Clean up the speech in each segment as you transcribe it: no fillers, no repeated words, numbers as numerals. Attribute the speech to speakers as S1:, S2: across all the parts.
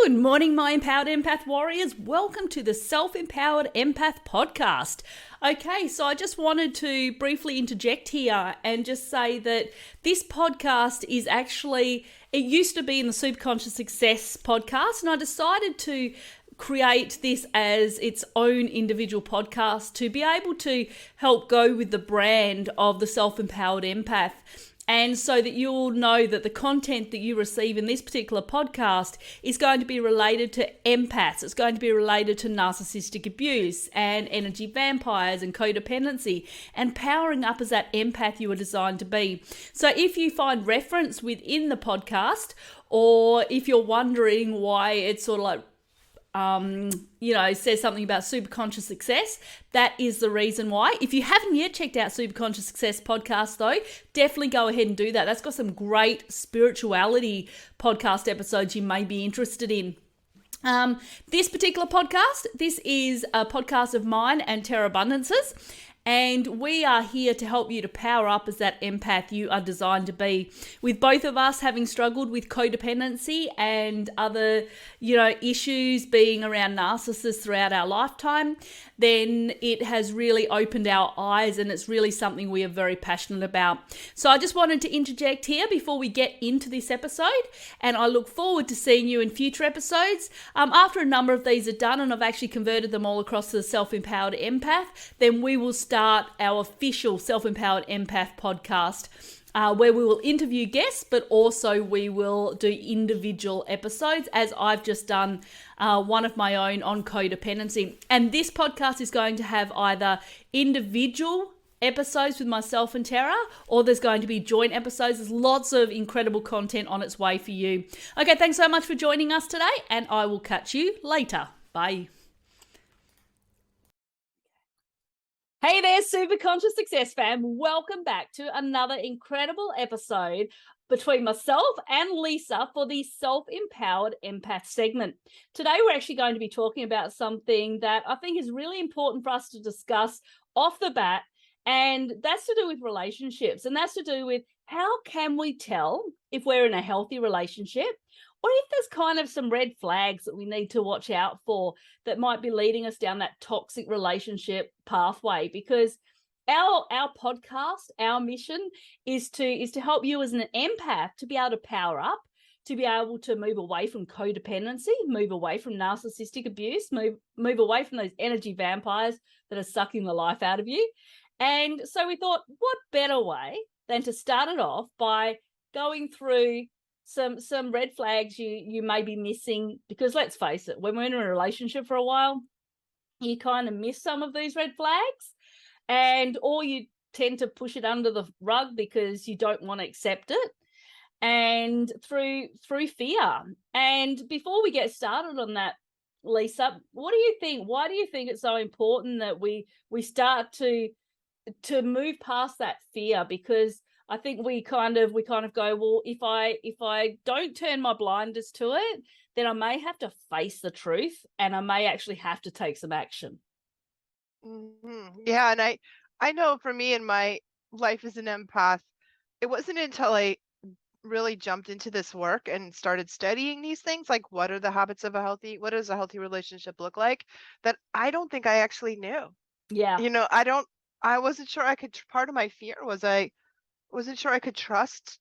S1: Good morning, my Empowered Empath Warriors. Welcome to the Self Empowered Empath Podcast. Okay, so I just wanted to briefly interject here and just say that this podcast is actually, it used to be in the Superconscious Success podcast, and I decided to create this as its own individual podcast to be able to help go with the brand of the Self Empowered Empath. And so that you'll know that the content that you receive in this particular podcast is going to be related to empaths. It's going to be related to narcissistic abuse and energy vampires and codependency and powering up as that empath you were designed to be. So if you find reference within the podcast, or if you're wondering why it's sort of like, says something about Superconscious Success, that is the reason why. If you haven't yet checked out Superconscious Success podcast, though, definitely go ahead and do that. That's got some great spirituality podcast episodes you may be interested in. This particular podcast, this is a podcast of mine and Terra Bundance's, and we are here to help you to power up as that empath you are designed to be. With both of us having struggled with codependency and other, issues being around narcissists throughout our lifetime, then it has really opened our eyes, and it's really something we are very passionate about. So I just wanted to interject here before we get into this episode, and I look forward to seeing you in future episodes. After a number of these are done, and I've actually converted them all across to the Self Empowered Empath, then we will start our official Self Empowered Empath podcast, where we will interview guests, but also we will do individual episodes, as I've just done one of my own on codependency. And this podcast is going to have either individual episodes with myself and Terra, or there's going to be joint episodes. There's lots of incredible content on its way for you. Okay, thanks so much for joining us today, and I will catch you later. Bye. Hey there, Superconscious Success fam. Welcome back to another incredible episode between myself and Lisa for the Self Empowered Empath Segment. Today, we're actually going to be talking about something that I think is really important for us to discuss off the bat, and that's to do with relationships, and that's to do with how can we tell if we're in a healthy relationship, or if there's kind of some red flags that we need to watch out for that might be leading us down that toxic relationship pathway. Because our podcast, our mission is to help you as an empath to be able to power up, to be able to move away from codependency, move away from narcissistic abuse, move away from those energy vampires that are sucking the life out of you. And so we thought, what better way than to start it off by going through some red flags you may be missing, because let's face it, when we're in a relationship for a while, you kind of miss some of these red flags, or you tend to push it under the rug because you don't want to accept it, and through fear. And before we get started on that, Lisa, what do you think? Why do you think it's so important that we start to move past that fear? Because I think we kind of go, well, if I don't turn my blinders to it, then I may have to face the truth, and I may actually have to take some action.
S2: Mm-hmm. Yeah, and I know for me in my life as an empath, it wasn't until I really jumped into this work and started studying these things, like what does a healthy relationship look like, that I don't think I actually knew.
S1: Yeah.
S2: I wasn't sure part of my fear was I wasn't sure I could trust.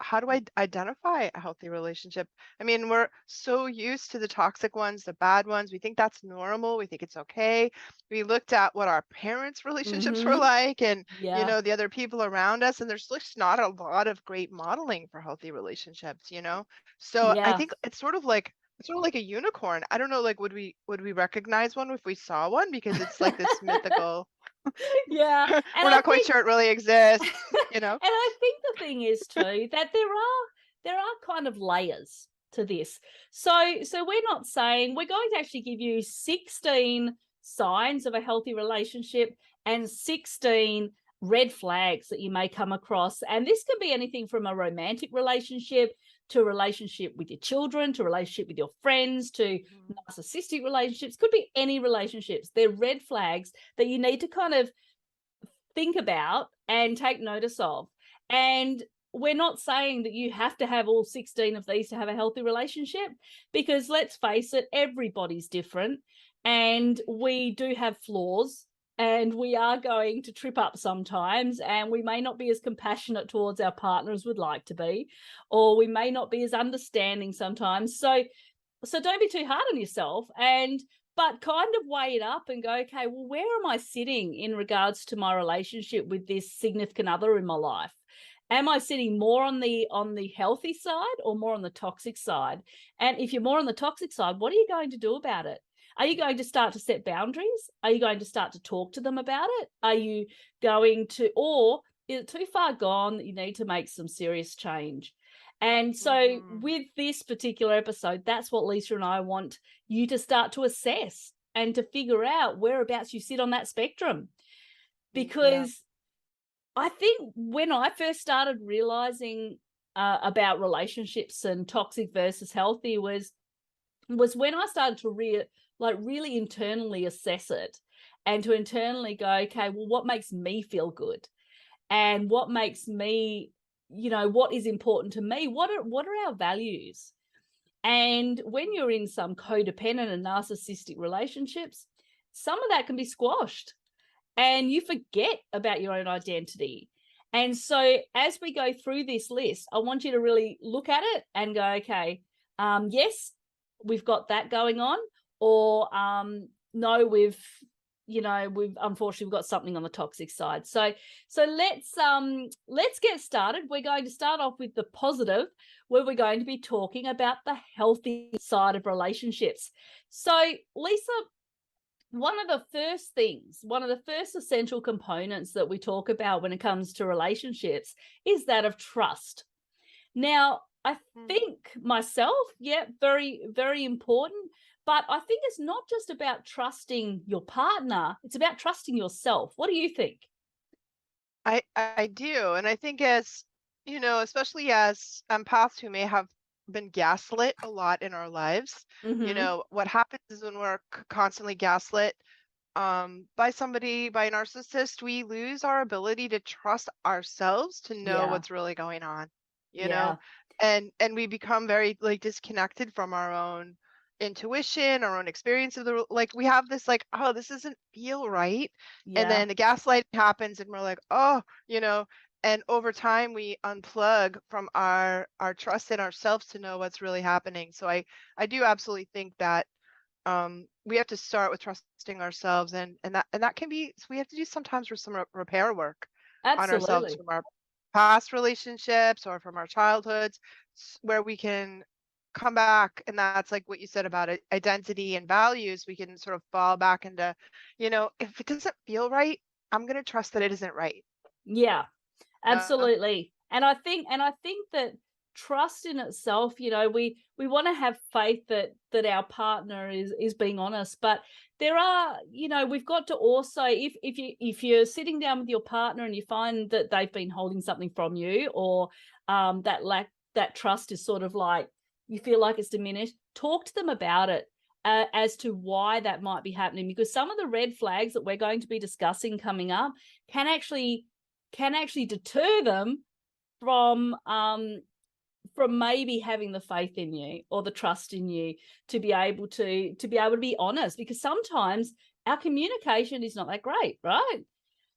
S2: How do I identify a healthy relationship? I mean, we're so used to the toxic ones, the bad ones. We think that's normal. We think it's okay. We looked at what our parents' relationships were like, and the other people around us, and there's just not a lot of great modeling for healthy relationships. So I think it's sort of like a unicorn. I don't know, like would we recognize one if we saw one, because it's like this mythical.
S1: Yeah, and
S2: we're not quite sure it really exists.
S1: And I think the thing is too that there are kind of layers to this. So we're not saying, we're going to actually give you 16 signs of a healthy relationship and 16 red flags that you may come across. And this can be anything from a romantic relationship to a relationship with your children, to a relationship with your friends, to narcissistic relationships. Could be any relationships. They're red flags that you need to kind of think about and take notice of. And we're not saying that you have to have all 16 of these to have a healthy relationship, because let's face it, everybody's different and we do have flaws, and we are going to trip up sometimes, and we may not be as compassionate towards our partner as we'd like to be, or we may not be as understanding sometimes. So don't be too hard on yourself, but kind of weigh it up and go, okay, well, where am I sitting in regards to my relationship with this significant other in my life? Am I sitting more on the healthy side or more on the toxic side? And if you're more on the toxic side, what are you going to do about it? Are you going to start to set boundaries? Are you going to start to talk to them about it? Are you going to, or is it too far gone that you need to make some serious change? And so with this particular episode, that's what Lisa and I want you to start to assess and to figure out whereabouts you sit on that spectrum. Because I think when I first started realizing about relationships and toxic versus healthy was when I started to really internally assess it, and to internally go, okay, well, what makes me feel good, and what makes me, what is important to me? What are our values? And when you're in some codependent and narcissistic relationships, some of that can be squashed, and you forget about your own identity. And so as we go through this list, I want you to really look at it and go, okay, yes, we've got that going on, or no, we've unfortunately got something on the toxic side. So let's get started. We're going to start off with the positive, where we're going to be talking about the healthy side of relationships. So Lisa, one of the first essential components that we talk about when it comes to relationships is that of trust. Now, I think myself, very, very important. But I think it's not just about trusting your partner, it's about trusting yourself. What do you think?
S2: I do. And I think as, especially as empaths who may have been gaslit a lot in our lives, what happens is when we're constantly gaslit by somebody, by a narcissist, we lose our ability to trust ourselves to know what's really going on, and we become very disconnected from our own intuition, our own experience of we have this oh, this doesn't feel right. And then the gaslight happens and we're like, oh, and over time we unplug from our trust in ourselves to know what's really happening. So I do absolutely think that we have to start with trusting ourselves, and that can be, so we have to do sometimes for some repair work on ourselves from our past relationships or from our childhoods, where we can come back. And that's like what you said about it, identity and values. We can sort of fall back into, if it doesn't feel right, I'm going to trust that it isn't right.
S1: Yeah, absolutely. And I think that trust in itself, we want to have faith that our partner is being honest, but there are, we've got to also, if you're sitting down with your partner and you find that they've been holding something from you, or that trust is sort of like, you feel like it's diminished, talk to them about it as to why that might be happening, because some of the red flags that we're going to be discussing coming up can actually deter them from maybe having the faith in you or the trust in you to be able to be honest, because sometimes our communication is not that great, right?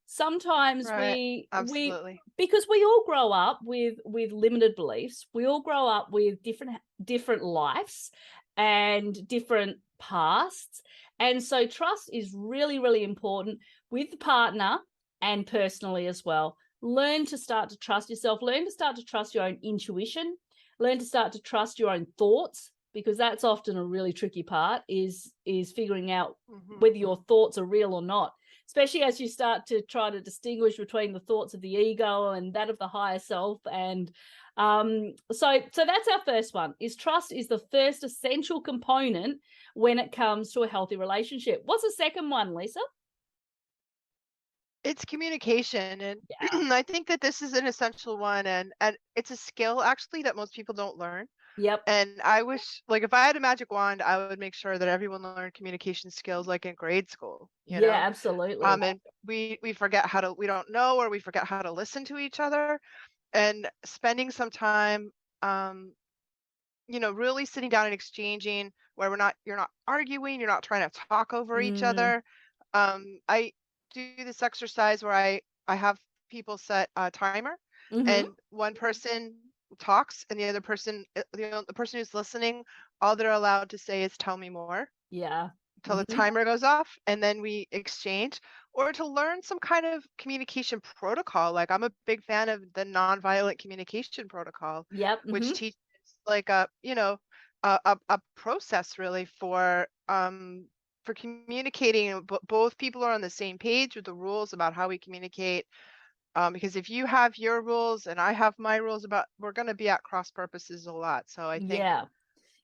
S1: Sometimes
S2: absolutely.
S1: because we all grow up with limited beliefs. We all grow up with different lives and different pasts. And so trust is really, really important with the partner and personally as well. Learn to start to trust yourself. Learn to start to trust your own intuition. Learn to start to trust your own thoughts, because that's often a really tricky part, is figuring out whether your thoughts are real or not, especially as you start to try to distinguish between the thoughts of the ego and that of the higher self. And so that's our first one, is trust is the first essential component when it comes to a healthy relationship. What's the second one, Lisa?
S2: It's communication. And I think that this is an essential one, and it's a skill actually that most people don't learn.
S1: Yep.
S2: And I wish, if I had a magic wand, I would make sure that everyone learned communication skills in grade school,
S1: absolutely.
S2: And we forget we don't know, or we forget how to listen to each other. and spending some time, really sitting down and exchanging where you're not arguing, you're not trying to talk over each
S1: Mm,
S2: other. I do this exercise where I have people set a timer,
S1: mm-hmm.
S2: and one person talks and the other person, the person who's listening, all they're allowed to say is tell me more
S1: Yeah.
S2: till the
S1: Mm-hmm.
S2: timer goes off, and then we exchange, or to learn some kind of communication protocol. Like, I'm a big fan of the nonviolent communication protocol,
S1: Yep.
S2: which
S1: Mm-hmm.
S2: teaches like a process really for communicating, and both people are on the same page with the rules about how we communicate. Because if you have your rules and I have my rules, we're going to be at cross purposes a lot. So I think
S1: Yeah.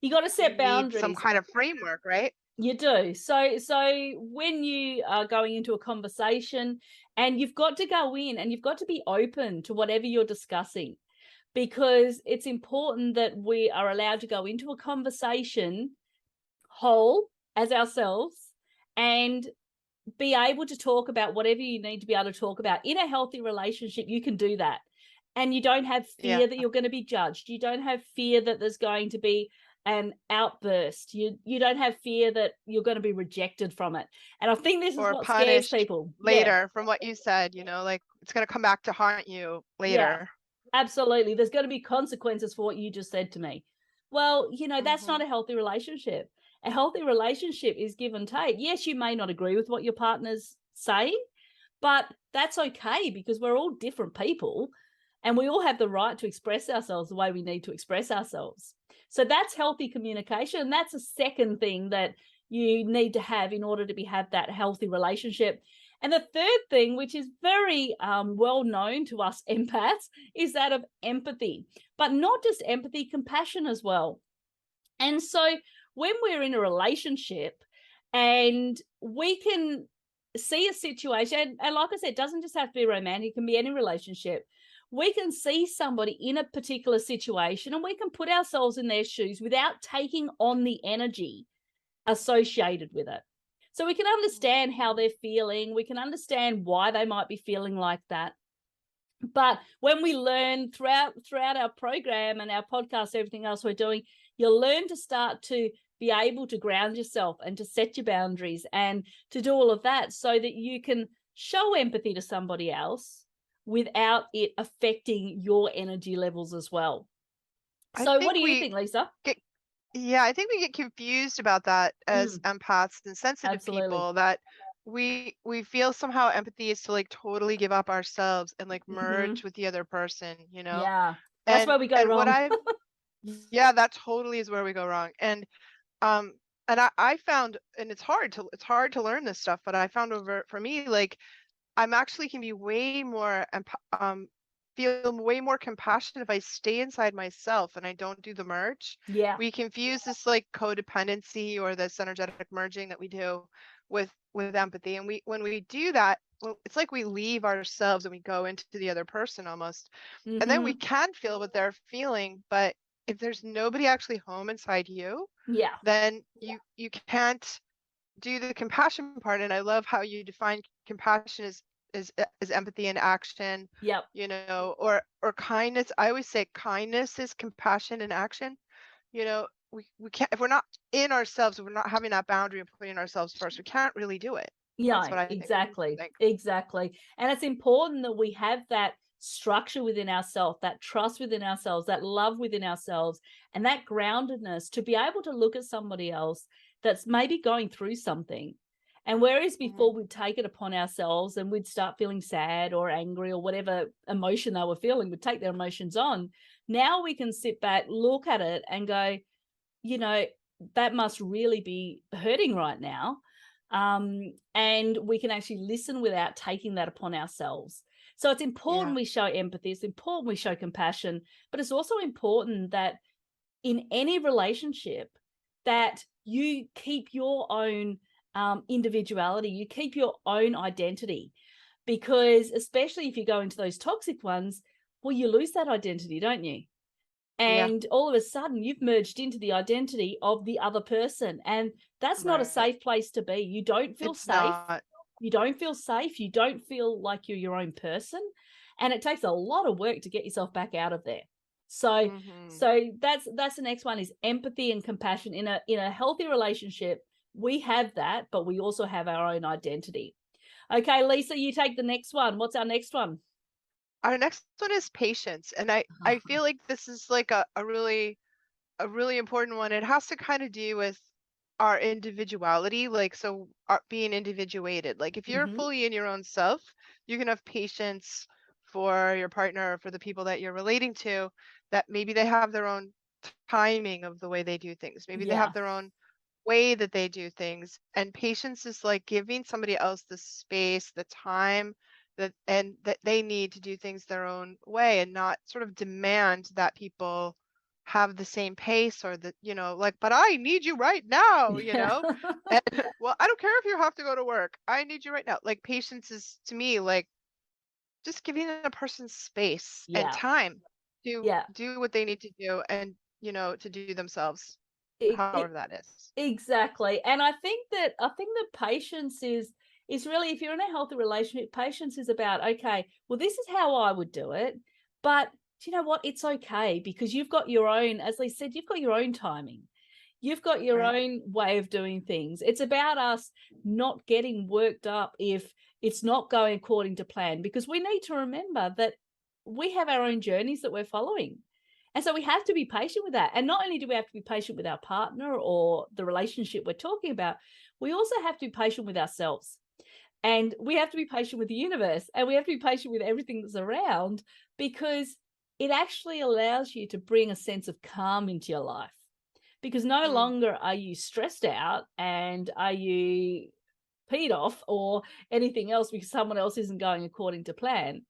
S1: You got to
S2: we
S1: set
S2: need some
S1: boundaries.
S2: kind of framework, right?
S1: You do. So when you are going into a conversation, and you've got to go in and you've got to be open to whatever you're discussing, because it's important that we are allowed to go into a conversation whole as ourselves and be able to talk about whatever you need to be able to talk about. In a healthy relationship, you can do that. And you don't have
S2: Yeah.
S1: fear that you're going to be judged. You don't have fear that there's going to be an outburst. You don't have fear that you're going to be rejected from it. And I think this is
S2: Or
S1: what scares
S2: punished
S1: people. Yeah.
S2: later from what you said, like it's going to come back to haunt you
S1: Yeah.
S2: later.
S1: Absolutely. There's going to be consequences for what you just said to me. Well, that's
S2: Hmm.
S1: not a healthy relationship. A healthy relationship is give and take. Yes, you may not agree with what your partner's saying, but that's okay, because we're all different people and we all have the right to express ourselves the way we need to express ourselves. So that's healthy communication. And that's a second thing that you need to have in order to have that healthy relationship. And the third thing, which is very well known to us empaths, is that of empathy, but not just empathy, compassion as well. And so when we're in a relationship and we can see a situation, and like I said, it doesn't just have to be romantic, it can be any relationship. We can see somebody in a particular situation and we can put ourselves in their shoes without taking on the energy associated with it. So we can understand how they're feeling, we can understand why they might be feeling like that. But when we learn throughout our program and our podcast, everything else we're doing, you'll learn to start to be able to ground yourself and to set your boundaries and to do all of that so that you can show empathy to somebody else without it affecting your energy levels as well.
S2: I
S1: So what do
S2: think
S1: you
S2: we
S1: think, Lisa?
S2: get Yeah, I think we get confused about that as
S1: Mm,
S2: empaths and sensitive
S1: absolutely.
S2: people, that we feel somehow empathy is to like totally give up ourselves and like
S1: Hmm.
S2: merge with the other person,
S1: Yeah, that's
S2: And
S1: where we go
S2: and what
S1: wrong.
S2: I've yeah, that totally is where we go wrong. Um and I found, and it's hard to learn this stuff, but I found over for me, like, I'm actually can be way more feel way more compassionate if I stay inside myself and I don't do the merge.
S1: Yeah.
S2: We confuse this like codependency or this energetic merging that we do with empathy. And when we do that, well, it's like we leave ourselves and we go into the other person almost. And then we
S1: Hmm.
S2: can feel what they're feeling, but if there's nobody actually home inside you,
S1: Yeah.
S2: then you can't do the compassion part. And I love how you define compassion as empathy in action,
S1: Yep.
S2: or kindness. I always say kindness is compassion in action. We can't, if we're not in ourselves, if we're not having that boundary and putting ourselves first, we can't really do it. That's
S1: Yeah,
S2: what I
S1: exactly.
S2: think.
S1: Exactly. And it's important that we have that structure within ourselves, that trust within ourselves, that love within ourselves, and that groundedness to be able to look at somebody else that's maybe going through something. And whereas before
S2: Mhm.
S1: we'd take it upon ourselves and we'd start feeling sad or angry or whatever emotion they were feeling, we'd take their emotions on. Now we can sit back, look at it and go, you know, that must really be hurting right now. And we can actually listen without taking that upon ourselves. So it's important
S2: Yeah.
S1: we show empathy, it's important we show compassion, but it's also important that in any relationship that you keep your own individuality, you keep your own identity, because especially if you go into those toxic ones, well, you lose that identity, don't you?
S2: Yeah.
S1: And all of a sudden you've merged into the identity of the other person, and that's not a
S2: Right.
S1: safe place to be. You don't feel
S2: It's
S1: safe.
S2: not.
S1: You don't feel safe. You don't feel like you're your own person. And it takes a lot of work to get yourself back out of there. So that's the next one, is empathy and compassion. In a healthy relationship, we have that, but we also have our own identity. Okay, Lisa, you take the next one. What's our next one?
S2: Our next one is patience. And I feel like this is like a really important one. It has to kind of do with our individuality, like, so being individuated. Like if you're fully in your own self, you can have patience for your partner, for the people that you're relating to, that maybe they have their own timing of the way they do things. Maybe they
S1: Yeah.
S2: have their own way that they do things. And patience is like giving somebody else the space, the time that they need to do things their own way, and not sort of demand that people have the same pace, or the, like, but I need you right now, and well, I don't care if you have to go to work. I need you right now. Like patience is to me like just giving a person space and
S1: Yeah.
S2: time to
S1: Yeah.
S2: do what they need to do, and to do themselves,
S1: It,
S2: however that is.
S1: exactly. And I think that patience is really, if you're in a healthy relationship, patience is about, okay, well, this is how I would do it, but do you know what? It's okay, because you've got your own, as Lee said, you've got your own timing. You've got your
S2: Right.
S1: own way of doing things. It's about us not getting worked up if it's not going according to plan, because we need to remember that we have our own journeys that we're following. And so we have to be patient with that. And not only do we have to be patient with our partner or the relationship we're talking about, we also have to be patient with ourselves. And we have to be patient with the universe, and we have to be patient with everything that's around, because it actually allows you to bring a sense of calm into your life. Because no longer are you stressed out and are you peed off or anything else because someone else isn't going according to plan.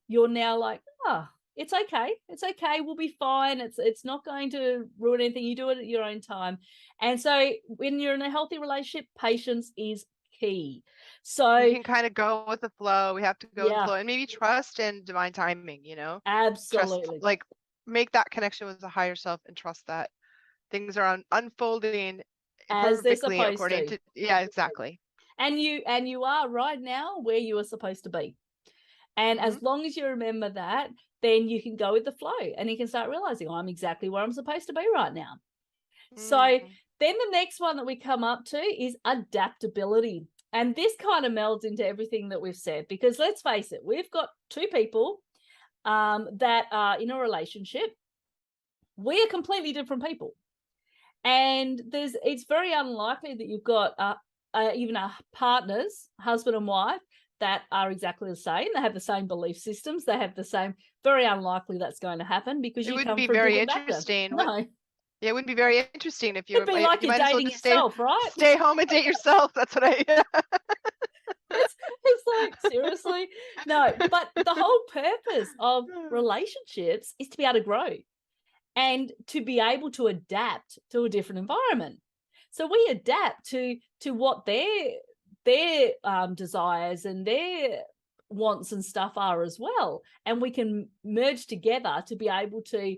S1: You're now like, oh, it's okay. It's okay. We'll be fine. It's not going to ruin anything. You do it at your own time. And so when you're in a healthy relationship, patience is key. So
S2: We can kind of go with the flow. We have to go with the
S1: yeah,
S2: flow, and maybe trust in divine timing, trust,
S1: absolutely.
S2: like, make that connection with the higher self and trust that things are unfolding
S1: As they're
S2: perfectly
S1: supposed
S2: according
S1: to.
S2: to, yeah, exactly.
S1: And you are right now where you are supposed to be. And as long as you remember that, then you can go with the flow, and you can start realizing, oh, I'm exactly where I'm supposed to be right now. So then the next one that we come up to is adaptability. And this kind of melds into everything that we've said, because let's face it, we've got two people that are in a relationship. We are completely different people. And it's very unlikely that you've got even partners, husband and wife, that are exactly the same. They have the same belief systems. They have the same. Very unlikely that's going to happen, because
S2: It
S1: you
S2: wouldn't
S1: come
S2: be
S1: from
S2: very
S1: different backgrounds.
S2: interesting.
S1: No,
S2: Yeah, it wouldn't be very interesting if
S1: it'd be like
S2: you
S1: you're
S2: might as well
S1: dating
S2: just stay
S1: yourself, right?
S2: stay home and date yourself. That's what I.
S1: It's like, seriously. No, but the whole purpose of relationships is to be able to grow and to be able to adapt to a different environment. So we adapt to what their desires and their wants and stuff are as well, and we can merge together to be able to,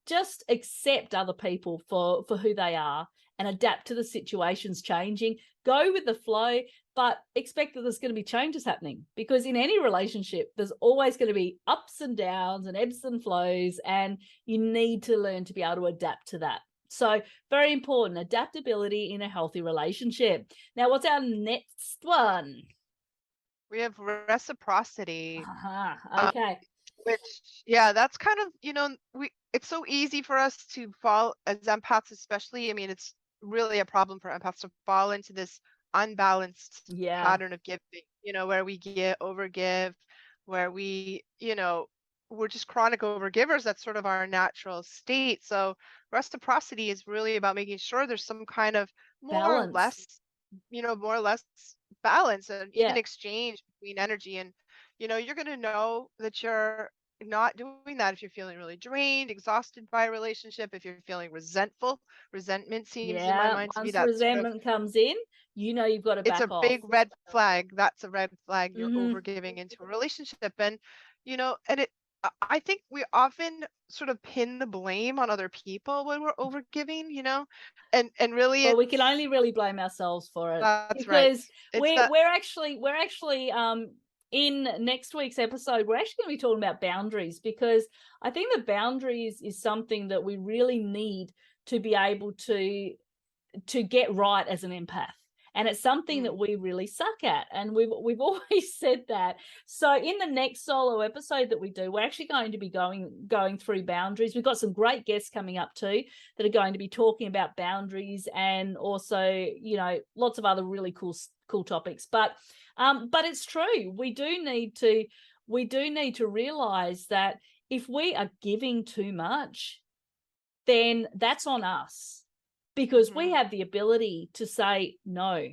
S1: just accept other people for who they are, and adapt to the situations changing. Go with the flow, but expect that there's going to be changes happening, because in any relationship there's always going to be ups and downs and ebbs and flows, and you need to learn to be able to adapt to that. So very important, adaptability in a healthy relationship. Now, what's our next one?
S2: We have reciprocity.
S1: Okay.
S2: Which, yeah, that's kind of, it's so easy for us to fall as empaths, especially. I mean, it's really a problem for empaths to fall into this unbalanced pattern of giving, where we overgive, where we're just chronic overgivers. That's sort of our natural state. So reciprocity is really about making sure there's some kind of more or
S1: Balance.
S2: balance, and even exchange between energy. And you're going to know that you're not doing that if you're feeling really drained, exhausted by a relationship, if you're feeling resentful. Resentment seems in my mind to be
S1: Once
S2: that sort of,
S1: resentment comes in, you've got to
S2: it's
S1: back
S2: a
S1: off.
S2: big red flag. That's a red flag. You're overgiving into a relationship. And, and I think we often sort of pin the blame on other people when we're overgiving, and really
S1: Well, we can only really blame ourselves for it,
S2: that's right.
S1: because
S2: It's that.
S1: we're actually in next week's episode, we're actually going to be talking about boundaries, because I think the boundaries is something that we really need to be able to get right as an empath. And it's something that we really suck at. And we've always said that. So in the next solo episode that we do, we're actually going to be going through boundaries. We've got some great guests coming up too that are going to be talking about boundaries, and also, you know, lots of other really cool topics. But it's true. We do need to realize that if we are giving too much, then that's on us. Because we have the ability to say, no,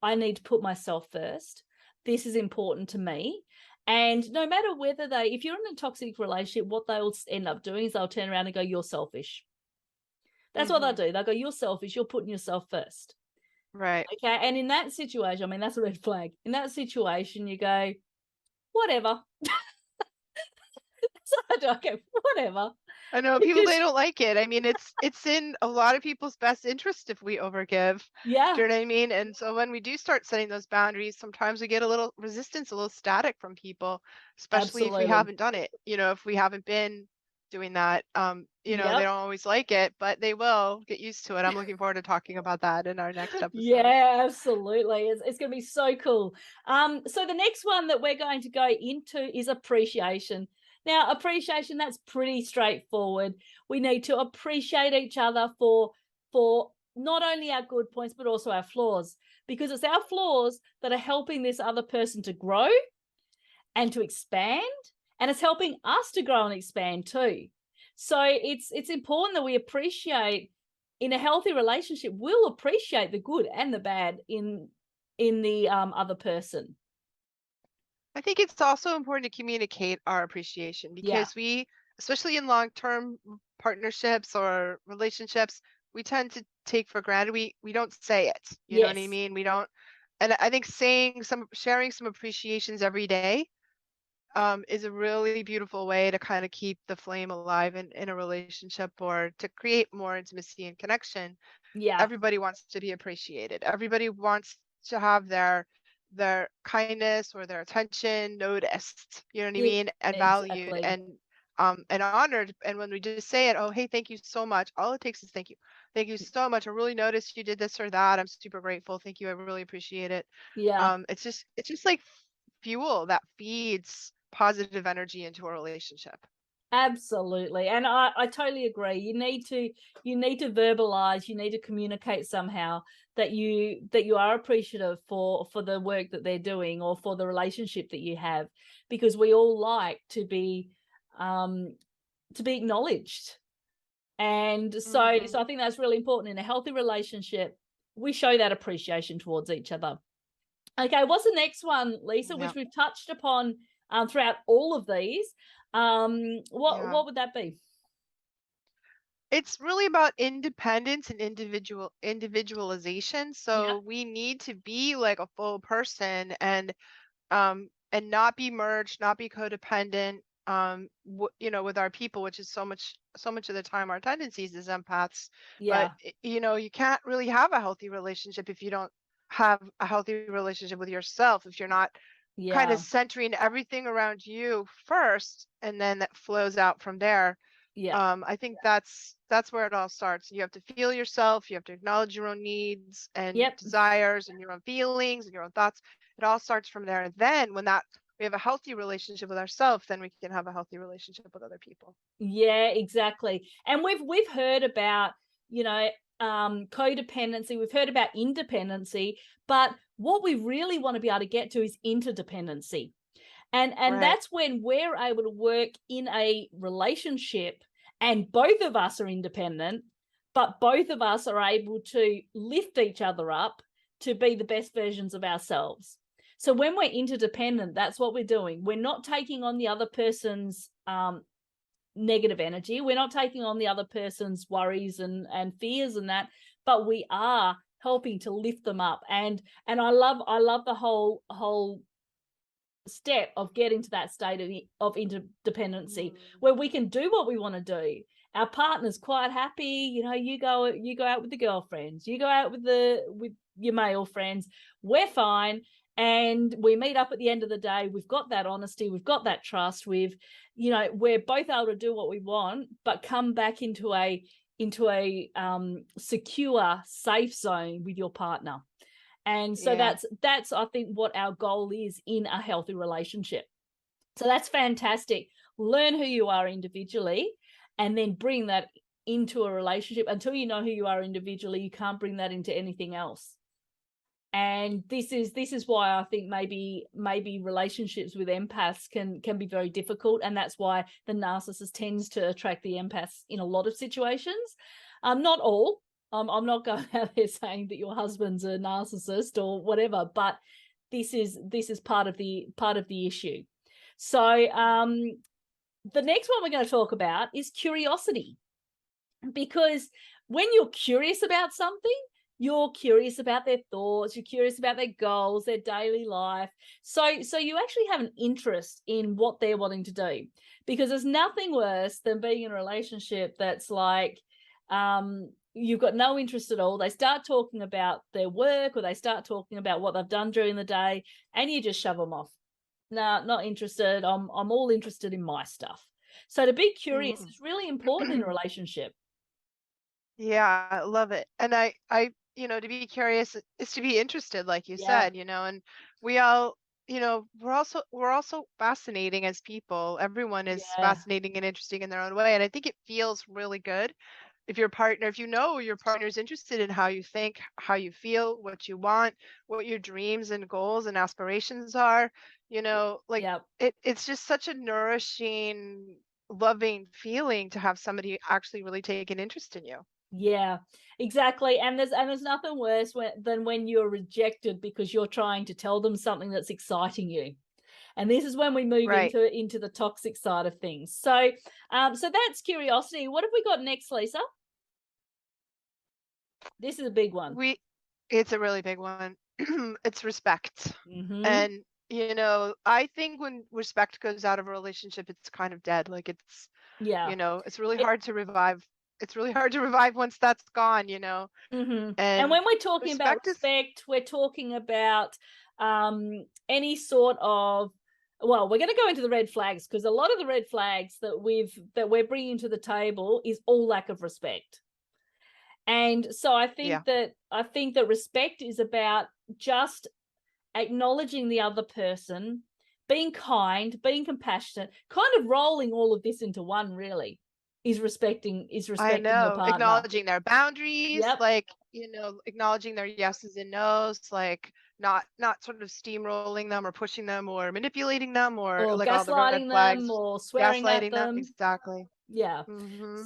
S1: I need to put myself first. This is important to me. And no matter whether if you're in a toxic relationship, what they'll end up doing is they'll turn around and go, you're selfish. That's what they'll do. They'll go, you're selfish. You're putting yourself first.
S2: Right.
S1: Okay. And in that situation, I mean, that's a red flag. In that situation, you go, whatever. So I do. Okay, whatever.
S2: I know people, they don't like it. I mean, it's in a lot of people's best interest if we overgive.
S1: Yeah.
S2: Do you know what I mean? And so when we do start setting those boundaries, sometimes we get a little resistance, a little static from people, especially if we haven't done it. You know, if we haven't been doing that, you know, they don't always like it, but they will get used to it. I'm looking forward to talking about that in our next episode.
S1: Yeah, absolutely. It's going to be so cool. So the next one that we're going to go into is appreciation. Now, appreciation, that's pretty straightforward. We need to appreciate each other for not only our good points, but also our flaws, because it's our flaws that are helping this other person to grow and to expand, and it's helping us to grow and expand too. So it's important that we appreciate, in a healthy relationship, we'll appreciate the good and the bad in the other person.
S2: I think it's also important to communicate our appreciation, because we, especially in long-term partnerships or relationships, we tend to take for granted. We don't say it. You know what I mean? We don't. And I think sharing some appreciations every day is a really beautiful way to kind of keep the flame alive in a relationship, or to create more intimacy and connection.
S1: Yeah.
S2: Everybody wants to be appreciated. Everybody wants to have their kindness or their attention noticed, you know what I mean, and valued and honored. And when we just say it, oh, hey, thank you so much, all it takes is thank you so much, I really noticed you did this or that, I'm super grateful, thank you, I really appreciate it. It's just like fuel that feeds positive energy into a relationship.
S1: Absolutely. And I totally agree. You need to verbalize, you need to communicate somehow that you are appreciative for the work that they're doing, or for the relationship that you have, because we all like to be acknowledged. And so I think that's really important. In a healthy relationship, we show that appreciation towards each other. Okay, what's the next one, Lisa, which we've touched upon throughout all of these? What would that be?
S2: It's really about independence and individualization. So we need to be like a full person, and not be merged, not be codependent, you know, with our people, which is so much of the time our tendencies as empaths. But you know, you can't really have a healthy relationship if you don't have a healthy relationship with yourself, if you're not kind of centering everything around you first, and then that flows out from there. I think that's where it all starts. You have to feel yourself, you have to acknowledge your own needs and desires and your own feelings and your own thoughts. It all starts from there. And then when we have a healthy relationship with ourselves, then we can have a healthy relationship with other people.
S1: Yeah, exactly. And we've heard about, you know, codependency, we've heard about independency, but what we really want to be able to get to is interdependency. And that's when we're able to work in a relationship and both of us are independent, but both of us are able to lift each other up to be the best versions of ourselves. So when we're interdependent, that's what we're doing. We're not taking on the other person's negative energy. We're not taking on the other person's worries and fears and that, but we are helping to lift them up. And I love the whole step of getting to that state of interdependency where we can do what we want to do. Our partner's quite happy, you know, you go out with the girlfriends, you go out with your male friends, we're fine, and we meet up at the end of the day. We've got that honesty, we've got that trust, we're both able to do what we want, but come back into a secure, safe zone with your partner. And so
S2: Yeah.
S1: that's I think what our goal is in a healthy relationship. So that's fantastic. Learn who you are individually and then bring that into a relationship. Until you know who you are individually, you can't bring that into anything else. And this is why I think maybe relationships with empaths can be very difficult, and that's why the narcissist tends to attract the empaths in a lot of situations. Not all. I'm not going out there saying that your husband's a narcissist or whatever, but this is part of the issue. So the next one we're going to talk about is curiosity, because when you're curious about something, you're curious about their thoughts, you're curious about their goals, their daily life. So you actually have an interest in what they're wanting to do, because there's nothing worse than being in a relationship that's like, you've got no interest at all. They start talking about their work, or they start talking about what they've done during the day, and you just shove them off. No, not interested. I'm all interested in my stuff. So to be curious is really important in a relationship.
S2: Yeah, I love it. And I, to be curious is to be interested, like you
S1: Yeah,
S2: said, and we all, we're also fascinating as people. Everyone is
S1: yeah,
S2: fascinating and interesting in their own way. And I think it feels really good if your partner, if you know your partner is interested in how you think, how you feel, what you want, what your dreams and goals and aspirations are, like
S1: yeah.
S2: it's just such a nourishing, loving feeling to have somebody actually really take an interest in you.
S1: Yeah, exactly. And there's nothing worse than when you're rejected because you're trying to tell them something that's exciting you. And this is when we move
S2: Right.
S1: into the toxic side of things. So so that's curiosity. What have we got next, Lisa? This is a big one.
S2: It's a really big one. It's respect.
S1: Mm-hmm.
S2: And, I think when respect goes out of a relationship, it's kind of dead. Like
S1: Yeah.
S2: it's really
S1: It,
S2: hard to revive. It's really hard to revive once that's gone.
S1: mm-hmm. And
S2: And
S1: when we're talking about
S2: respect is,
S1: respect, we're talking about any sort of, well, we're going to go into the red flags, because a lot of the red flags that we're bringing to the table is all lack of respect. And so I
S2: yeah,
S1: think that respect is about just acknowledging the other person, being kind, being compassionate, kind of rolling all of this into one, really, is respecting
S2: I
S1: your
S2: know.
S1: partner.
S2: Acknowledging their boundaries,
S1: Yep.
S2: like, acknowledging their yeses and nos, like not sort of steamrolling them or pushing them or manipulating them or
S1: Or
S2: like all the red
S1: gaslighting them
S2: flags,
S1: or swearing at
S2: gaslighting them.
S1: them.
S2: Exactly.
S1: Yeah.
S2: Mm-hmm.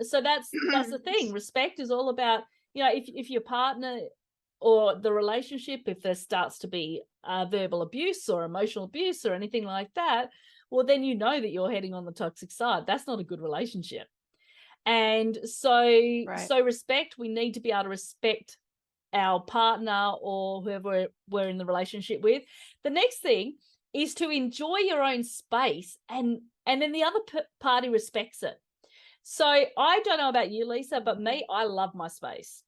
S1: So that's the thing. Respect is all about, if your partner or the relationship, if there starts to be verbal abuse or emotional abuse or anything like that, well, then you know that you're heading on the toxic side. That's not a good relationship. And
S2: Right.
S1: so respect, we need to be able to respect our partner or whoever we're in the relationship with. The next thing is to enjoy your own space, and then the other party respects it. So I don't know about you, Lisa, but
S2: Mm-hmm.
S1: me, I love my space.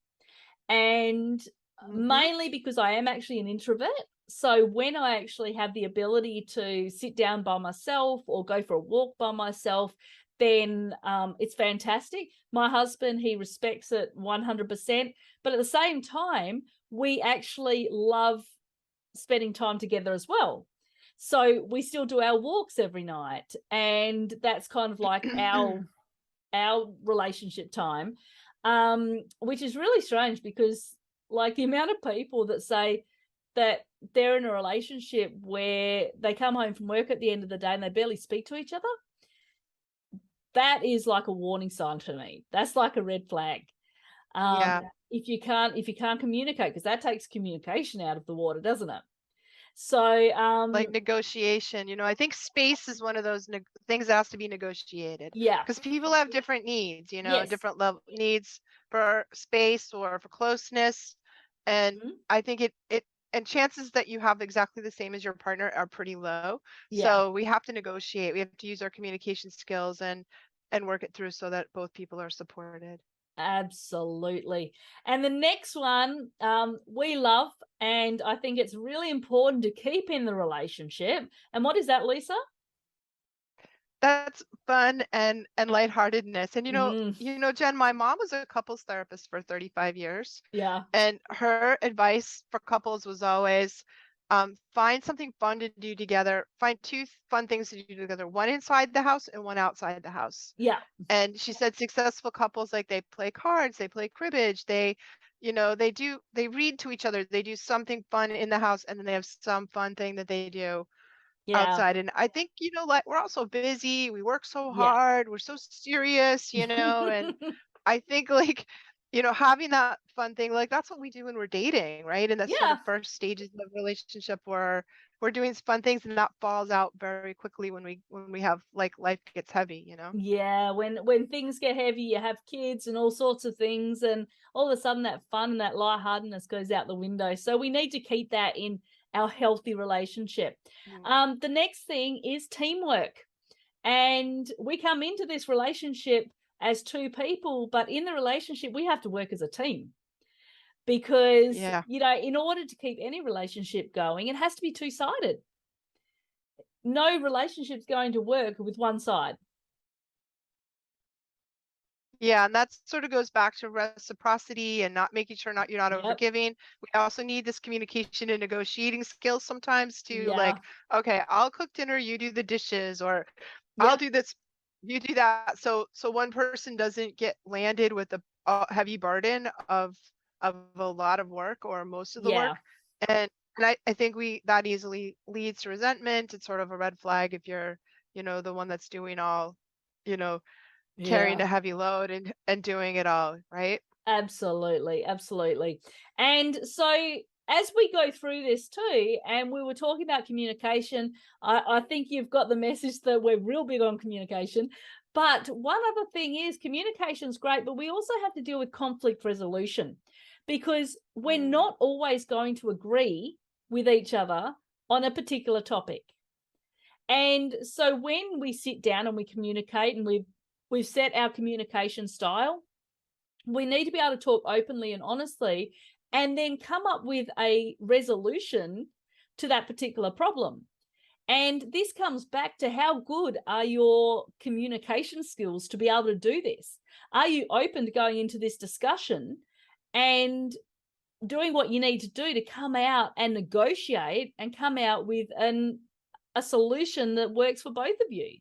S1: And
S2: Mm-hmm.
S1: mainly because I am actually an introvert. So when I actually have the ability to sit down by myself or go for a walk by myself, then it's fantastic. My husband, he respects it 100%. But at the same time, we actually love spending time together as well. So we still do our walks every night. And that's kind of like our relationship time, which is really strange, because like the amount of people that say that they're in a relationship where they come home from work at the end of the day and they barely speak to each other, that is like a warning sign to me. That's like a red flag. um
S2: Yeah.
S1: if you can't communicate, because that takes communication out of the water, doesn't it? So
S2: Like negotiation, I think space is one of those things that has to be negotiated
S1: yeah.
S2: because people have different needs,
S1: Yes.
S2: different level needs for space or for closeness. And
S1: Mhm.
S2: I think and chances that you have exactly the same as your partner are pretty low.
S1: Yeah.
S2: So we have to negotiate. We have to use our communication skills and work it through so that both people are supported.
S1: Absolutely. And the next one, we love, and I think it's really important to keep in the relationship. And what is that, Lisa?
S2: That's fun and lightheartedness. And
S1: Mm,
S2: Jen, my mom was a couples therapist for 35 years,
S1: yeah.
S2: and her advice for couples was always find something fun to do together. Find two fun things to do together, one inside the house and one outside the house.
S1: Yeah.
S2: And she said successful couples, like, they play cards, they play cribbage, they read to each other, they do something fun in the house, and then they have some fun thing that they do
S1: Yeah.
S2: outside. And I think, like, we're all so busy, we work so
S1: Yeah.
S2: hard, we're so serious, and I think, like, having that fun thing, like, that's what we do when we're dating, right? And that sort
S1: Yeah.
S2: of first stages of relationship where we're doing fun things, and that falls out very quickly when we have, like, life gets heavy.
S1: Yeah, when things get heavy, you have kids and all sorts of things, and all of a sudden that fun and that lightheartedness goes out the window. So we need to keep that in our healthy relationship.
S2: Mm.
S1: The next thing is teamwork. And we come into this relationship as two people, but in the relationship, we have to work as a team because,
S2: Yeah.
S1: in order to keep any relationship going, it has to be two-sided. No relationship's going to work with one side.
S2: Yeah, and that sort of goes back to reciprocity and not making sure you're not
S1: Yep.
S2: overgiving. We also need this communication and negotiating skills sometimes to,
S1: Yeah.
S2: like, okay, I'll cook dinner, you do the dishes, or I'll
S1: Yep.
S2: do this, you do that. So one person doesn't get landed with a heavy burden of a lot of work or most of the
S1: Yeah.
S2: work. And I think that easily leads to resentment. It's sort of a red flag if you're, the one that's doing all, you know, carrying
S1: Yeah.
S2: a heavy load and doing it all, right?
S1: Absolutely, absolutely. And so as we go through this too, and we were talking about communication, I think you've got the message that we're real big on communication. But one other thing is communication's great, but we also have to deal with conflict resolution because we're
S2: Mm.
S1: not always going to agree with each other on a particular topic. And so when we sit down and we communicate and we've set our communication style, we need to be able to talk openly and honestly and then come up with a resolution to that particular problem. And this comes back to how good are your communication skills to be able to do this? Are you open to going into this discussion and doing what you need to do to come out and negotiate and come out with a solution that works for both of you?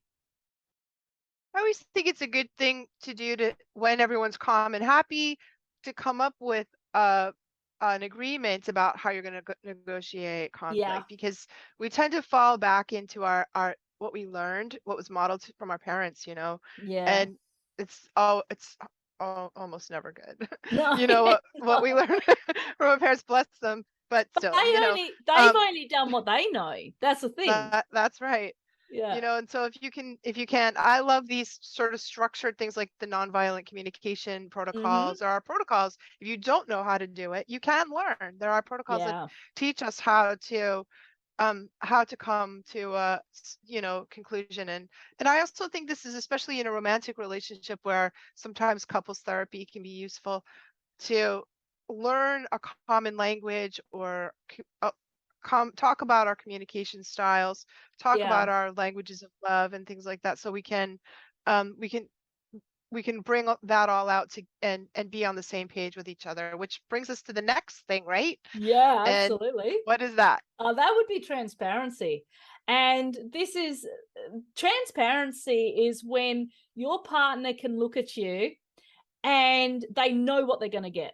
S2: I always think it's a good thing to do, to when everyone's calm and happy, to come up with an agreement about how you're going to negotiate
S1: Yeah,
S2: conflict, because we tend to fall back into our what we learned, what was modeled from our parents,
S1: yeah.
S2: and it's almost never good.
S1: No.
S2: What we learned from our parents, bless them, but still,
S1: They've
S2: um,
S1: only done what they know. That's the thing.
S2: that's right.
S1: Yeah.
S2: And so if you can, I love these sort of structured things like the nonviolent communication
S1: Mhm.
S2: protocols. There are protocols. If you don't know how to do it, you can learn. There are protocols that
S1: Yeah.
S2: teach us how to come to a conclusion. And I also think this is especially in a romantic relationship where sometimes couples therapy can be useful, to learn a common language, or talk about our communication styles, talk
S1: Yeah.
S2: about our languages of love and things like that, so we can um, we can we can bring that all out to and be on the same page with each other, which brings us to the next thing, right?
S1: Yeah,
S2: And
S1: absolutely.
S2: what is that?
S1: That would be transparency. And this is transparency is when your partner can look at you and they know what they're going to get.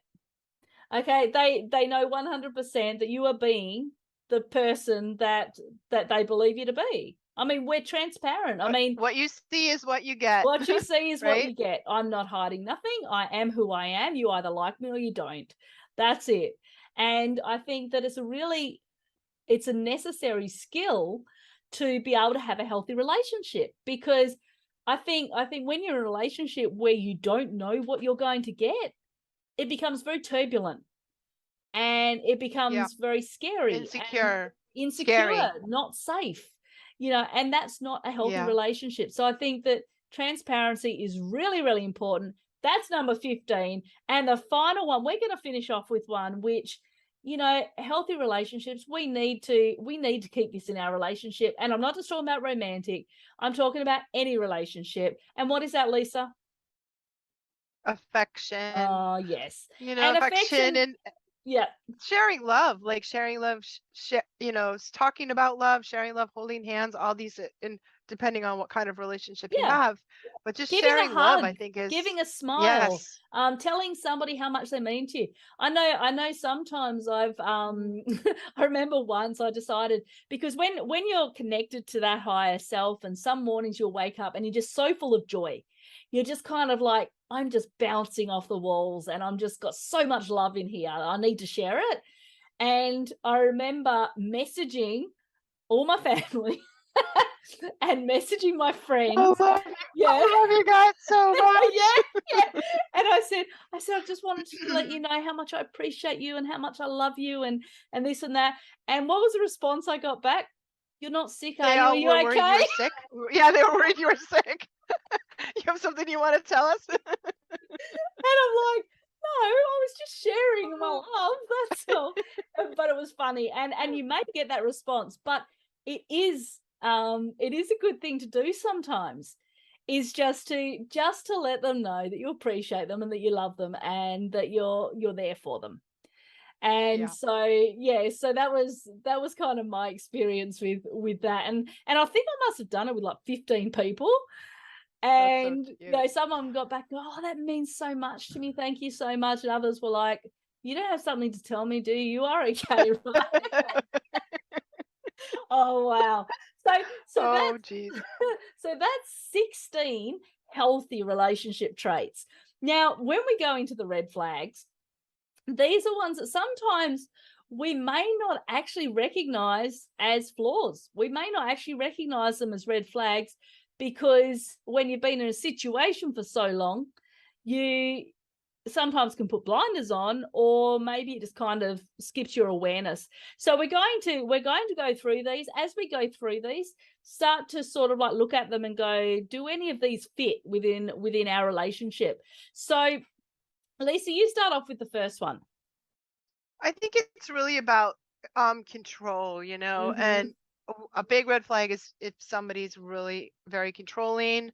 S1: Okay, they know 100% that you are being the person that they believe you to be. I mean, we're transparent. I mean,
S2: What you see is what you get.
S1: what you see is what
S2: Right?
S1: you get. I'm not hiding nothing. I am who I am. You either like me or you don't. That's it. And I think that it's a necessary skill to be able to have a healthy relationship, because I think when you're in a relationship where you don't know what you're going to get, it becomes very turbulent and it
S2: Yeah.
S1: becomes very scary and
S2: Insecure.
S1: insecure,
S2: Scary.
S1: not safe, and that's not a healthy
S2: Yeah.
S1: relationship. So I think that transparency is really, really important. That's number 15. And the final one, we're going to finish off with one which, you know, healthy relationships, we need to keep this in our relationship. And I'm not just talking about romantic, I'm talking about any relationship. And what is that, Lisa?
S2: Affection,
S1: Oh, yes. And
S2: affection
S1: affection,
S2: and
S1: yeah,
S2: sharing love, like sharing love, talking about love, sharing love, holding hands, all these, and depending on what kind of relationship you
S1: yeah.
S2: have, but just
S1: Giving a
S2: sharing love, I
S1: hug,
S2: think is,
S1: giving a smile,
S2: yes.
S1: telling somebody how much they mean to you. I know sometimes I've I remember once I decided, because when you're connected to that higher self, and some mornings you'll wake up and you're just so full of joy. You're just kind of like, I'm just bouncing off the walls and I'm just got so much love in here. I need to share it. And I remember messaging all my family and messaging my friends. Yeah.
S2: I love you guys so much.
S1: Yeah. And I said, I just wanted to let you know how much I appreciate you and how much I love you and this and that. And what was the response I got back? You're not sick, are
S2: They
S1: you? Are
S2: all
S1: you
S2: were worried you
S1: okay?
S2: were sick. Yeah, they were worried you were sick. You have something you want to tell us?
S1: And I'm like, no, I was just sharing my love. That's all. But it was funny. And you may get that response, but it is a good thing to do sometimes, is just to let them know that you appreciate them and that you love them and that you're there for them. And
S2: Yeah,
S1: so yeah, so that was kind of my experience with that. And I think I must have done it with like 15 people.
S2: that's so
S1: And you
S2: cute.
S1: know, some of them got back, oh, that means so much to me, thank you so much. And others were like, you don't have something to tell me, do you? You are okay, right? Oh wow. So
S2: Oh, geez.
S1: that's so that's 16 healthy relationship traits. Now, when we go into the red flags, these are ones that sometimes we may not actually recognize as flaws. We may not actually recognize them as red flags, because when you've been in a situation for so long, you sometimes can put blinders on, or maybe it just kind of skips your awareness. So we're going to go through these. As we go through these, start to sort of like look at them and go, do any of these fit within our relationship? So Lisa, you start off with the first one.
S2: I think it's really about control,
S1: Mm-hmm.
S2: and a big red flag is if somebody's really very controlling,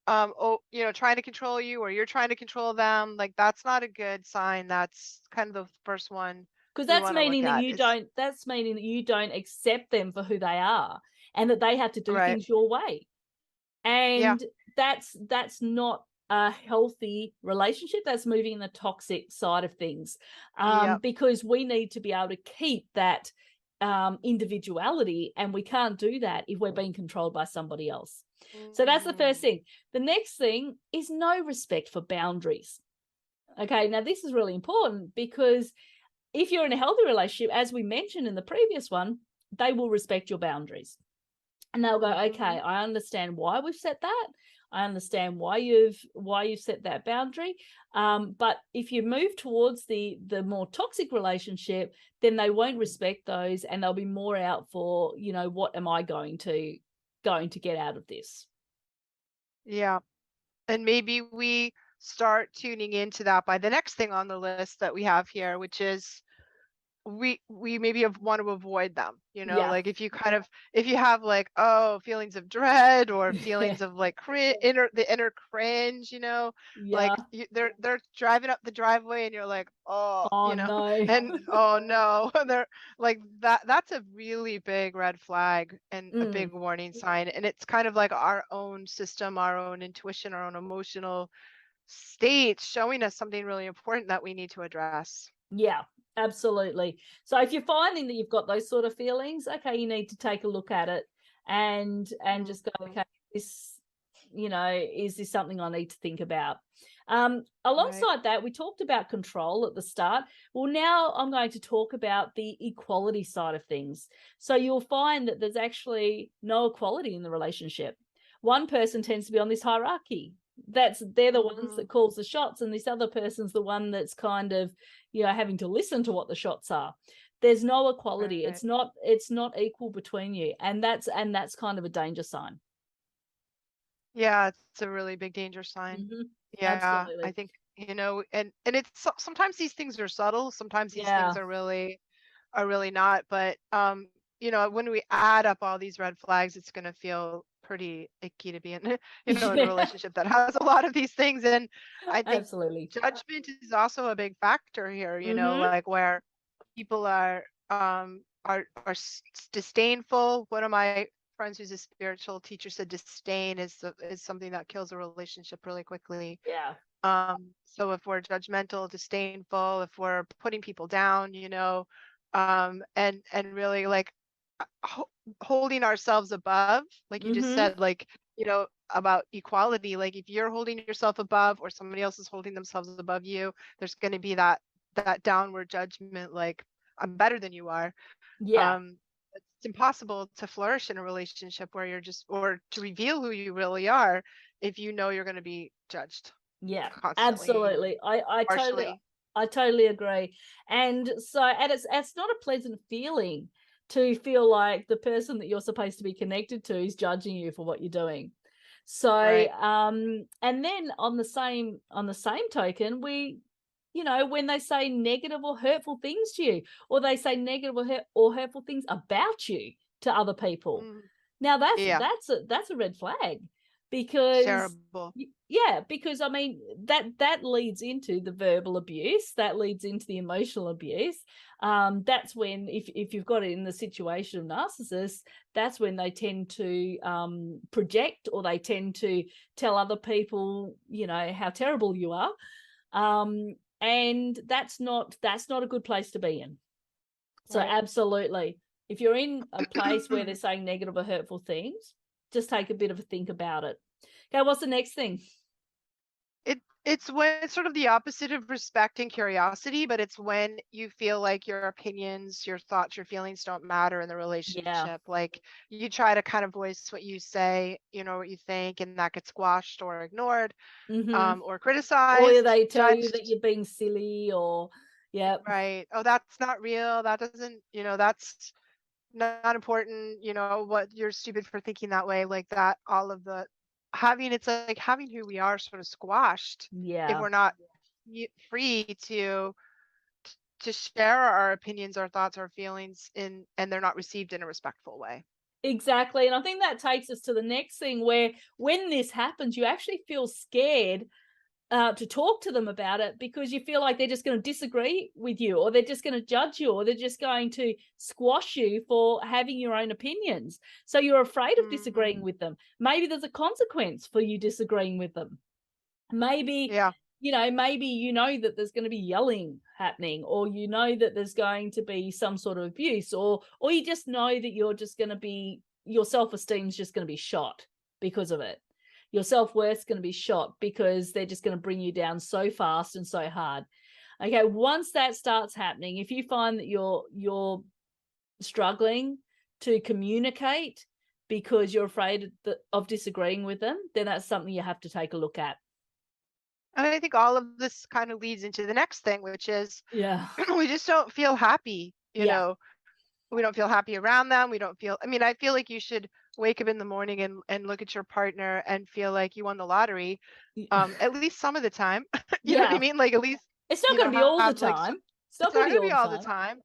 S2: trying to control you, or you're trying to control them. Like, that's not a good sign. That's kind of the first one
S1: Because
S2: we want to look at is,
S1: that's meaning that you don't accept them for who they are, and that they have to do
S2: right.
S1: things your way.
S2: Yeah.
S1: And that's not a healthy relationship. That's moving in the toxic side of things.
S2: Yep.
S1: Because we need to be able to keep that individuality, and we can't do that if we're being controlled by somebody else. So that's the first
S2: Mhm.
S1: thing. The next thing is no respect for boundaries. Okay, now this is really important, because if you're in a healthy relationship, as we mentioned in the previous one, they will respect your boundaries. And they'll go, okay,
S2: Mhm.
S1: I understand why we've set that. I understand why you've set that boundary. But if you move towards the more toxic relationship, then they won't respect those, and they'll be more out for, what am I going to get out of this?
S2: Yeah. And maybe we start tuning into that by the next thing on the list that we have here, which is we maybe want to avoid them,
S1: Yeah.
S2: like if you have, like, feelings of dread, or
S1: Yeah.
S2: feelings of like inner cringe,
S1: Yeah.
S2: like they're driving up the driveway and you're like, oh,
S1: Oh no.
S2: and oh no. They're like, that's a really big red flag and a
S1: Mm,
S2: big warning sign, and it's kind of like our own system, our own intuition, our own emotional state showing us something really important that we need to address.
S1: yeah, absolutely. So if you're finding that you've got those sort of feelings, okay, you need to take a look at it and just go,
S2: Mhm.
S1: okay, this, is this something I need to think about?
S2: Right.
S1: Alongside that, we talked about control at the start. Well, now I'm going to talk about the equality side of things. So you'll find that there's actually no equality in the relationship. One person tends to be on this hierarchy. They're the ones
S2: Mhm.
S1: that calls the shots, and this other person's the one that's kind of, having to listen to what the shots are. There's no equality.
S2: Right.
S1: It's not equal between you, and that's kind of a danger sign.
S2: Yeah, it's a really big danger sign. Yeah, I
S1: Absolutely.
S2: think, and sometimes these things are subtle, sometimes these
S1: Yeah.
S2: things are really not, but when we add up all these red flags, it's going to feel pretty icky to be in in a
S1: Yeah,
S2: relationship that has a lot of these things. And I think
S1: absolutely.
S2: judgment is also a big factor here,
S1: Mm-hmm.
S2: like where people are disdainful. One of my friends who's a spiritual teacher said disdain is something that kills a relationship really quickly.
S1: Yeah.
S2: So if we're judgmental, disdainful, if we're putting people down, and really like ho holding ourselves above, like you just
S1: Mm-hmm.
S2: said, like, about equality, like if you're holding yourself above or somebody else is holding themselves above you, there's going to be that downward judgment, like I'm better than you are.
S1: Yeah.
S2: Um, it's impossible to flourish in a relationship where or to reveal who you really are if you know you're going to be judged
S1: Yeah,
S2: constantly,
S1: absolutely.
S2: harshly.
S1: I totally agree. And so, and it's not a pleasant feeling to feel like the person that you're supposed to be connected to is judging you for what you're doing. So,
S2: Right.
S1: and then on the same token, when they say negative or hurtful things to you, or they say negative or hurtful things about you to other people,
S2: Mm,
S1: now
S2: yeah,
S1: that's a red flag,
S2: it's
S1: because
S2: terrible.
S1: yeah, because I mean that leads into the verbal abuse, that leads into the emotional abuse. That's when, if you've got it in the situation of narcissists, that's when they tend to project, or they tend to tell other people, how terrible you are. And that's not a good place to be in. So
S2: Right.
S1: absolutely, if you're in a place where they're saying negative or hurtful things, just take a bit of a think about it. Okay, what's the next thing?
S2: It's when it's sort of the opposite of respect and curiosity, but it's when you feel like your opinions, your thoughts, your feelings don't matter in the
S1: Yeah.
S2: relationship. Like you try to kind of voice what you say, what you think, and that gets squashed or ignored,
S1: Mm-hmm.
S2: or
S1: Or
S2: criticized,
S1: they tell you that
S2: judged.
S1: you're being silly, or yeah,
S2: Right. Oh, that's not real. That doesn't, that's not important, what you're stupid for thinking that way, like that, all of the it's like having who we are sort of squashed if
S1: yeah.
S2: we're not free to share our opinions, our thoughts, our feelings and they're not received in a respectful way.
S1: Exactly. And I think that takes us to the next thing, where when this happens, you actually feel scared to talk to them about it, because you feel like they're just going to disagree with you, or they're just going to judge you, or they're just going to squash you for having your own opinions. So you're afraid of
S2: Hmm.
S1: disagreeing with them. Maybe there's a consequence for you disagreeing with them. Maybe,
S2: Yeah.
S1: maybe that there's going to be yelling happening, or that there's going to be some sort of abuse, or you just know that you're just going to be, your self-esteem's just going to be shot because of it. Your self-worth's going to be shot because they're just going to bring you down so fast and so hard. Okay, once that starts happening, if you find that you're struggling to communicate because you're afraid of disagreeing with them, then that's something you have to take a look at.
S2: And I think all of this kind of leads into the next thing, which is
S1: Yeah.
S2: we just don't feel happy,
S1: Yeah.
S2: we don't feel happy around them. We don't feel, I mean, I feel like you should wake up in the morning and look at your partner and feel like you won the lottery, at least some of the time. You know what I
S1: Yeah.
S2: mean? Like at least,
S1: It's not going to be all the
S2: have like,
S1: time. It's not
S2: it's
S1: going
S2: not
S1: to be
S2: going to
S1: all
S2: be
S1: the
S2: all the
S1: time.
S2: time,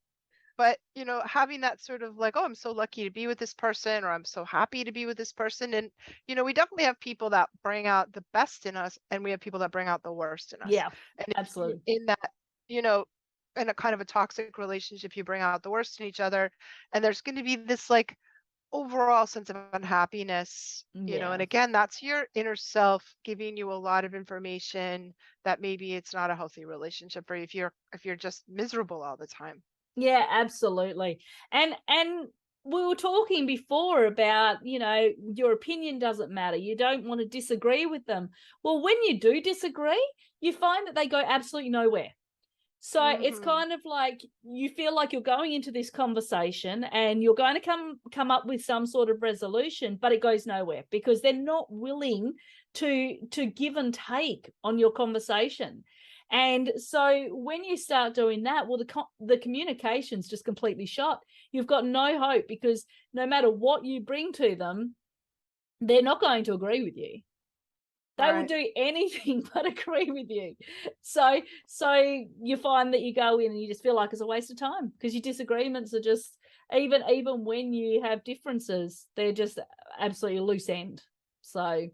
S2: but having that sort of like, oh, I'm so lucky to be with this person, or I'm so happy to be with this person. And, we definitely have people that bring out the best in us, and we have people that bring out the worst in us.
S1: Yeah,
S2: And if you're
S1: absolutely.
S2: in that, you know, in a kind of a toxic relationship, you bring out the worst in each other. And there's going to be this like overall sense of unhappiness, and
S1: Yeah.
S2: again, that's your inner self giving you a lot of information that maybe it's not a healthy relationship for you if you're just miserable all the time.
S1: Yeah, absolutely. And we were talking before about, your opinion doesn't matter. You don't want to disagree with them. Well, when you do disagree, you find that they go absolutely nowhere. So it's
S2: Hmm.
S1: kind of like you feel like you're going into this conversation and you're going to come up with some sort of resolution, but it goes nowhere because they're not willing to give and take on your conversation. And so when you start doing that, well, the communication's just completely shot. You've got no hope, because no matter what you bring to them, they're not going to agree with you. They will
S2: Right.
S1: do anything but agree with you. So you find that you go in and you just feel like it's a waste of time because your disagreements are just, even when you have differences, they're just absolutely loose end. So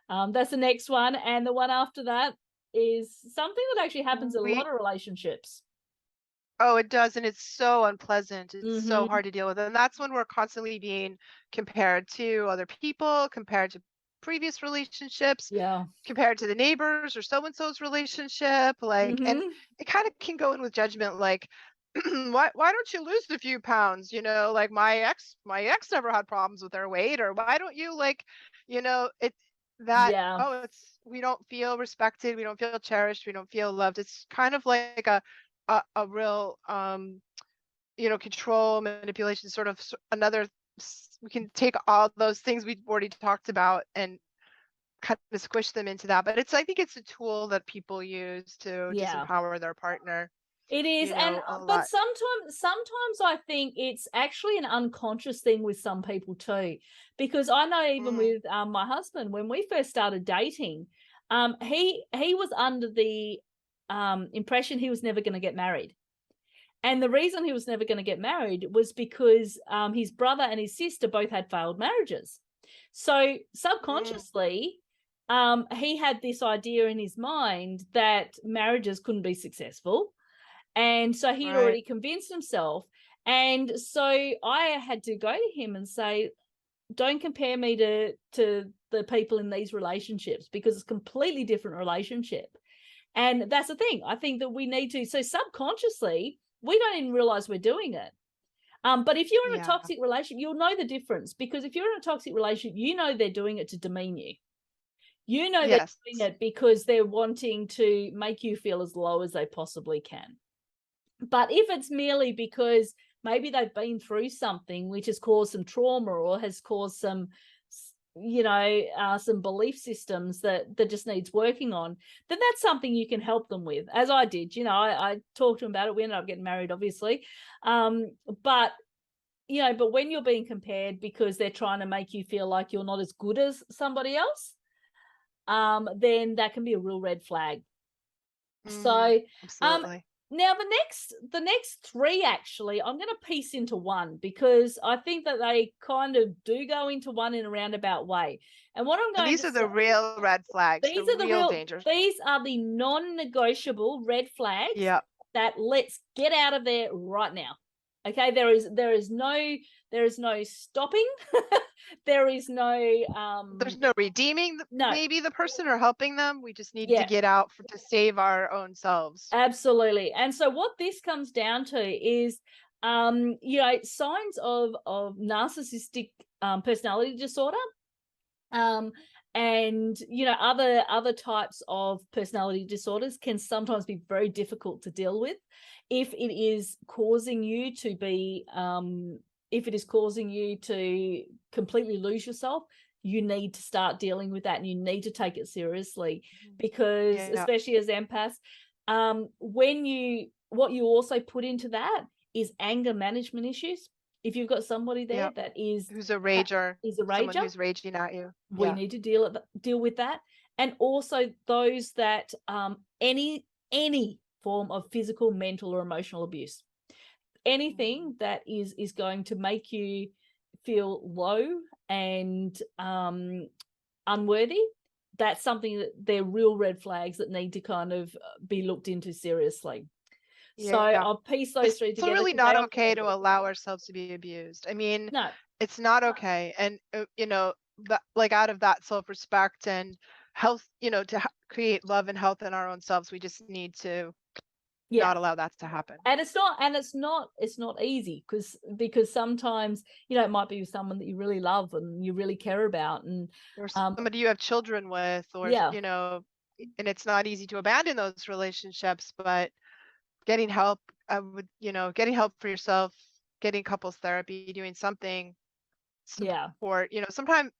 S1: that's the next one. And the one after that is something that actually happens in a lot
S2: We
S1: of relationships.
S2: Oh, it does, and it's so unpleasant. It's so
S1: Hmm.
S2: hard to deal with. And that's when we're constantly being compared to other people, compared to previous relationships,
S1: Yeah.
S2: compared to the neighbors or so and so's relationship. Like, and
S1: Hmm.
S2: it kind of can go in with judgment, like, why don't you lose a few pounds? Like my ex never had problems with her weight, or why don't you like, it that
S1: Yeah.
S2: oh, it's we don't feel respected, we don't feel cherished, we don't feel loved. It's kind of like a real control, manipulation, sort of another we can take all those things we've already talked about and kind of squish them into that. But I think it's a tool that people use to
S1: Yeah.
S2: disempower their partner,
S1: It is, and
S2: a
S1: but
S2: lot.
S1: sometimes I think it's actually an unconscious thing with some people too, because I know even
S2: Mm,
S1: with my husband, when we first started dating, he was under the impression he was never going to get married, and the reason he was never going to get married was because his brother and his sister both had failed marriages. So
S2: mm,
S1: subconsciously, he had this idea in his mind that marriages couldn't be successful, and so he'd
S2: right.
S1: already convinced himself. And so I had to go to him and say, don't compare me to the people in these relationships, because it's a completely different relationship. And that's the thing. I think that we need to, so subconsciously, we don't even realize we're doing it. But if you're in a
S2: Yeah.
S1: toxic relationship, you'll know the difference, because if you're in a toxic relationship, you know they're doing it to demean you. You know they're
S2: Yes.
S1: doing it because they're wanting to make you feel as low as they possibly can. But if it's merely because maybe they've been through something which has caused some trauma or has caused some, some belief systems that just needs working on, then that's something you can help them with, as I did. I talked to them about it. We ended up getting married, obviously. But but when you're being compared because they're trying to make you feel like you're not as good as somebody else, then that can be a real red flag.
S2: Hmm.
S1: So, um,
S2: Absolutely.
S1: now the next three, actually, I'm going to piece into one, because I think that they kind of do go into one in a roundabout way. And what I'm
S2: And
S1: going
S2: these
S1: to
S2: are
S1: say,
S2: the real red flags, the real dangers.
S1: these are the non-negotiable red flags
S2: Yeah.
S1: that let's get out of there right now. Okay, there is no stopping. There is no
S2: There's no redeeming
S1: no.
S2: maybe the person or helping them. We just need to
S1: Yeah.
S2: get out to save our own selves.
S1: Absolutely. And so what this comes down to is, signs of narcissistic personality disorder, um, and other types of personality disorders can sometimes be very difficult to deal with if it is causing you to be, if it is causing you to completely lose yourself. You need to start dealing with that, and you need to take it seriously,
S2: Mhm.
S1: because
S2: Yeah.
S1: especially as empaths, what you also put into that is anger management issues. If you've got somebody there
S2: Yeah.
S1: that is
S2: Who's a rager?
S1: is a
S2: Someone
S1: rager,
S2: who's raging at you.
S1: we
S2: Yeah.
S1: need to deal with that. And also those that any form of physical, mental, or emotional abuse, anything that is going to make you feel low and unworthy, that's something that they're real red flags that need to kind of be looked into seriously. So
S2: Yeah.
S1: I'll piece those
S2: It's
S1: three together
S2: really
S1: because they
S2: not
S1: often
S2: okay
S1: get
S2: to
S1: lost.
S2: allow ourselves to be abused. I mean,
S1: No.
S2: it's not okay. And, that, like out of that self-respect and health, to create love and health in our own selves, we just need to
S1: Yeah.
S2: not allow that to happen.
S1: And it's not easy, because sometimes it might be with someone that you really love and you really care about, and
S2: Or
S1: um
S2: somebody you have children with, or,
S1: yeah.
S2: and it's not easy to abandon those relationships, but getting help, getting help for yourself, getting couples therapy, doing something
S1: Yeah.
S2: support, sometimes